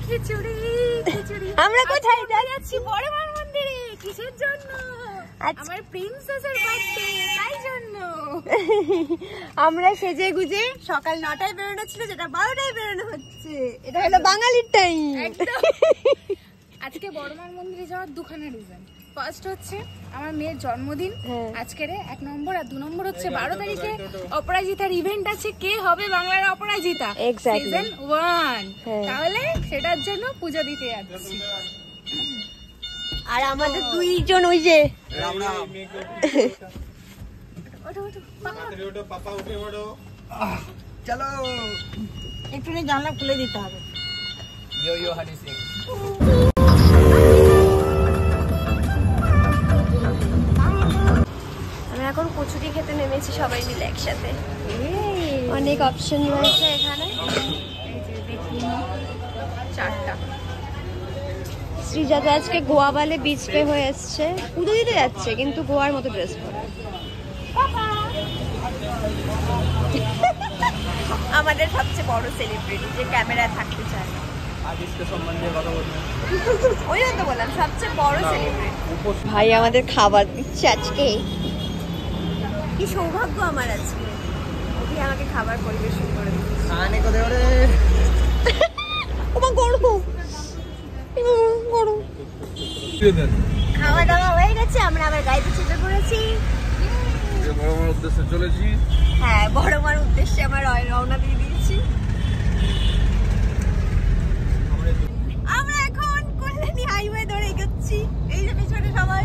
খিচুড়ি খিচুড়ি। আমরা কোথায় যাচ্ছি? বড়মার মন্দিরে। কিসের জন্য? আমার প্রিন্সেসের বার্থডে, তাই জন্য। আমরা সেজে গুজে সকাল 9টায় বেরোনো ছিল, যেটা 12টায় বেরোনো হচ্ছে। এটা হলো বাঙালির টাইম। আজকে বড়মার মন্দিরে যাওয়ার দুখানা রিজন। ফার্স্ট হচ্ছে আমার মেয়ের জন্মদিন আজকের 1 নম্বর, আর 2 নম্বর হচ্ছে 12 তারিখে অপরাজিতার ইভেন্ট আছে। কে হবে বাংলার অপরাজিতা? সিজন 1। তাহলে সেটার জন্য পূজা দিতে যাচ্ছি। আর আমাদের দুইজন ওই যে চলো একটু জানলা খুলে দিতে হবে। আমি এখন কচুরি খেতে নেমেছি সবাই মিলে একসাথে। অনেক অপশন রয়েছে এখানে। শ্রীজাত আজকে গোয়া বালে বিচ পে হয়ে এসছে, পুজো দিতে যাচ্ছে কিন্তু গোয়ার মতো ড্রেস পরে। আমাদের সবচেয়ে বড় সেলিব্রিটি যে ক্যামেরায় থাকতে চায় না। ওই জন্য তো বললাম সবচেয়ে বড় সেলিব্রিটি। ভাই আমাদের খাবার দিচ্ছে আজকে, কি সৌভাগ্য আমার আজকে। ওকে আমাকে খাবার পরিবেশন করে খাওয়া দাওয়া হয়ে গেছে, আমরা আবার গাড়িতে চেপে পড়েছি। বড়মার উদ্দেশ্যে চলেছি। হ্যাঁ, বড়মার উদ্দেশ্যে আমরা রওনা দিয়ে দিয়েছি। আমরা এখন কল্যাণী হাইওয়ে ধরে এগোচ্ছি। এই যে পিছনে সবাই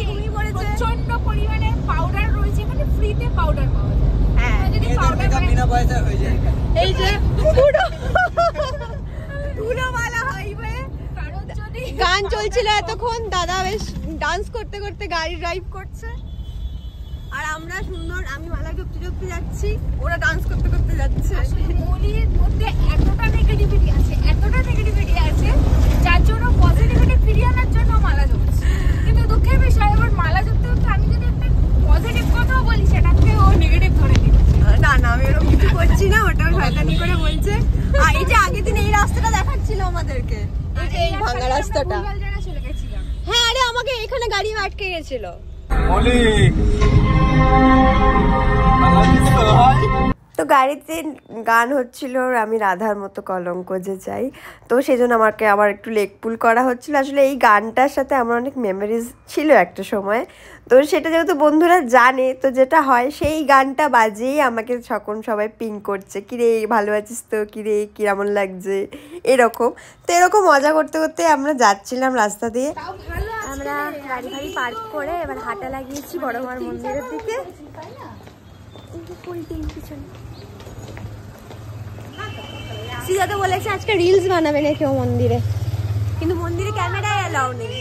ঘুমিয়ে পড়েছে। প্রচন্ড পরিমাণে পাউডার রয়েছে এখানে, ফ্রিতে পাউডার পাওয়া যায়। হ্যাঁ, যদি পাউডার বিনা পয়সায় হয়ে যায়। এই যে পুরো ধুলোওয়ালা হাইওয়ে। কারণ যদি গান চলছিল এতক্ষণ, দাদা বেশ ডান্স করতে করতে গাড়ি ড্রাইভ করছে, আর আমরা সুন্দর, আমি মালা জপতে জপতে যাচ্ছি, ওরা ডান্স করতে করতে যাচ্ছে। আসলে মলির মধ্যে এতটা নেগেটিভিটি আছে, যার জন্য পজিটিভিটি ফিরিয়ে আনার জন্য মালা জপছে। কিন্তু দুঃখের বিষয়, এবার মালা জপতে জপতে আমি যদি একটা পজিটিভ কথাও বলি, সেটাকে ও নেগেটিভ ধরে দিচ্ছে। না না, আমি এরকম কিছু করছি না, ওটাও শয়তানি করে বলছে। আর এই যে আগের দিন এই রাস্তাটা দেখাচ্ছিল আমাদেরকে, এই ভাঙা রাস্তাটা। চলে গেছিলাম। হ্যাঁ, আরে আমাকে এখানে গাড়ি আটকে গেছিল। তো গাড়িতে গান হচ্ছিল, আমি রাধার মতো কলঙ্ক যে চাই, তো সেই জন্য আমাকে আবার একটু লেগ পুল করা হচ্ছিল। আসলে এই গানটার সাথে আমার অনেক মেমোরিজ ছিল একটা সময়, তো সেটা যেহেতু বন্ধুরা জানে, তো যেটা হয় সেই গানটা বাজেই আমাকে তখন সবাই পিং করছে, কিরে ভালো আছিস তো, কিরে কিরমন লাগছে, এরকম। তো এরকম মজা করতে করতে আমরা যাচ্ছিলাম রাস্তা দিয়ে। আমরা গাড়ি ফাড়ি পার্ক করে এবার হাঁটা লাগিয়েছি বড়মার মন্দিরের দিকে। শ্রীজাত বলেছে আজকে রিলস বানাবে না কেউ মন্দিরে, কিন্তু মন্দিরে ক্যামেরায় অ্যালাউ নেই।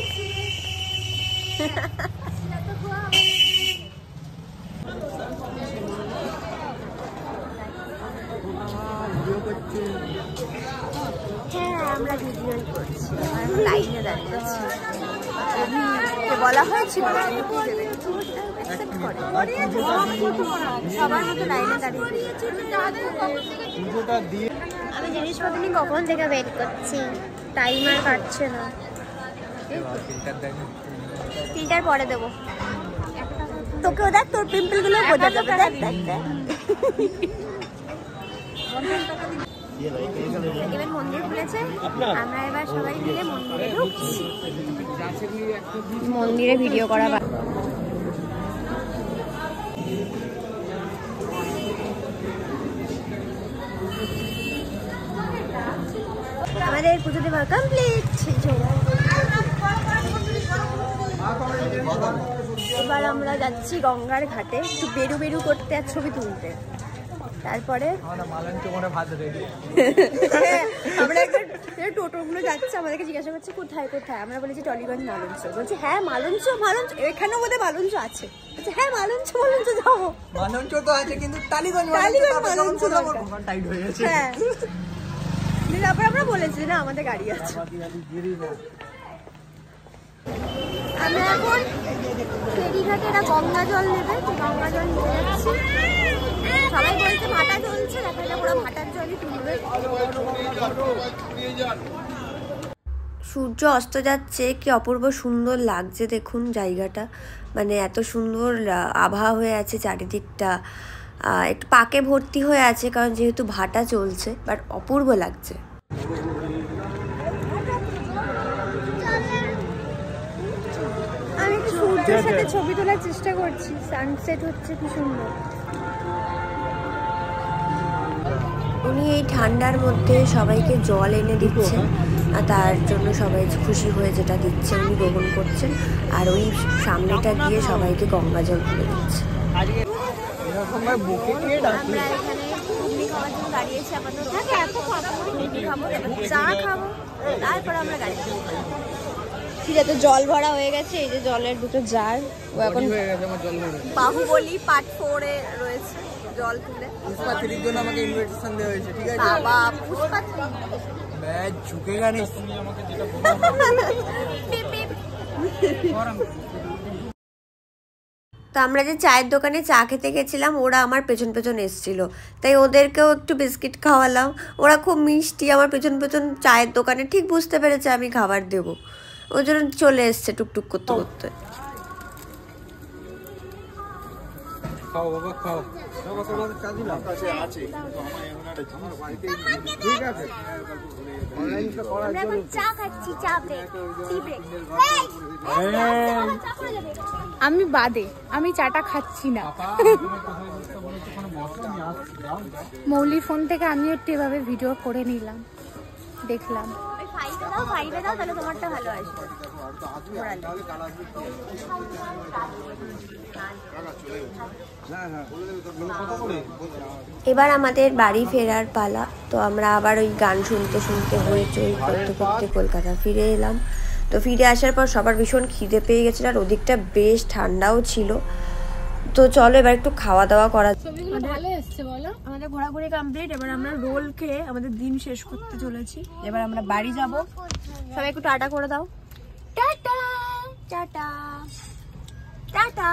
হ্যাঁ, আমরা ভিডিও করছি, লাইনে দাঁড়িয়ে আছি। বলা হয়েছিল সবার মতো লাইনে দাঁড়িয়ে। আমি জিনিসপত্র নিয়ে কখন থেকে ওয়েট করছি, টাইম আর কাটছে না। ফিল্টার পরে দেবো তোকেও, দেখ তোর পিম্পল গুলো বোঝা যাবে। দেখ দেখ দেখ, এবার মন্দির খুলেছে, আমরা এবার সবাই মিলে মন্দিরে ঢুকছি। মন্দিরে ভিডিও করা আমাদের পুজো দেওয়া কমপ্লিট। এবার আমরা যাচ্ছি গঙ্গার ঘাটে একটু বেরু বেরু করতে আর ছবি তুলতে। তারপরে আমরা একটা টোটোগুলো যাচ্ছে, আমাদেরকে জিজ্ঞাসা করছে কোথায় কোথায়, আমরা বলেছি টলিগঞ্জ মালঞ্চ। বলছে হ্যাঁ মালঞ্চ মালঞ্চ, এখানেও বোধহয় মালঞ্চ আছে। বলছে হ্যাঁ মালঞ্চ মালঞ্চ যাবো। মালঞ্চ তো আছে কিন্তু টালিগঞ্জ মালঞ্চ টাইট হয়ে গেছে। হ্যাঁ, তারপর আমরা বলেছি না আমাদের গাড়ি আছে। আমরা এখন ফেরিঘাটে এরা গঙ্গা জল নেবে, গঙ্গা জল নিয়ে যাচ্ছি। সবাই বলছে ভাটা চলছে, দেখা যাক ওরা ভাটার জলই তুলবে। সূর্য অস্ত যাচ্ছে, কি অপূর্ব সুন্দর লাগছে দেখুন জায়গাটা, মানে এত সুন্দর আবহাওয়া হয়ে আছে চারিদিকটা, একটু পাকে ভর্তি হয়ে আছে কারণ যেহেতু ভাটা চলছে, বাট অপূর্ব লাগছে। আমি সূর্যের সাথে ছবি তোলার চেষ্টা করছি, সানসেট হচ্ছে কি সুন্দর। উনি এই ঠান্ডার মধ্যে সবাইকে জল এনে দিচ্ছেন, তার জন্য সবাই খুশি হয়ে যেটা দিচ্ছে উনি গ্রহণ করছেন, আর ওই সামনেটা গিয়ে সবাইকে গঙ্গা জল তুলে দিচ্ছে। আমরা এখানে ঘুগনি খাওয়ার জন্য দাঁড়িয়েছি আপাতত, ঘুগনি খাবো, চা খাবো, তারপর আমরা গাড়ি ঠিক আছে। জল ভরা হয়ে গেছে, এই যে জলের দুটো জার, ও এখন বাহুবলী পার্ট 4 এ রয়েছে জল তুলে। পুষ্পা 3 জন্য আমাকে ইনভিটেশন দেওয়া হয়েছে, ঠিক আছে? বাবা পুষ্পা 3 मैं झुकेगा नहीं। তো আমরা যে চায়ের দোকানে চা খেতে গেছিলাম, ওরা আমার পেছন পেছন এসেছিল, তাই ওদেরকেও একটু বিস্কিট খাওয়ালাম। ওরা খুব মিষ্টি, আমার পেছন পেছন চায়ের দোকানে ঠিক বুঝতে পেরেছে আমি খাবার দেবো, ওই জন্য চলে এসছে টুকটুক করতে করতে। খাও বাবা খাও, তোমার চা দিলাম আছে, ঠিক আছে। আমরা এখন চা খাচ্ছি, চা ব্রেক, টি ব্রেক। আমি বাদে, আমি চাটা খাচ্ছি না। মৌলির ফোন থেকে আমি একটু এভাবে ভিডিও করে নিলাম, দেখলাম। ফাইভে দাও তাহলে তোমারটা ভালো আসবে। এবার আমাদের বাড়ি ফেরার পালা, তো আমরা আবার ওই গান শুনতে শুনতে হইচই করতে করতে কলকাতা ফিরে এলাম। তো ফিরে আসার পর সবার ভীষণ খিদে পেয়ে গেছিল, আর ওদিকটা বেশ ঠান্ডাও ছিল। তো চলো এবার একটু খাওয়া দাওয়া করা। ভালো এসছে বলো। আমাদের ঘোরাঘুরি কমপ্লিট, এবার আমরা রোল খেয়ে আমাদের দিন শেষ করতে চলেছি। এবার আমরা বাড়ি যাব, সবাই একটু টাটা করে দাও। Tata tata tata.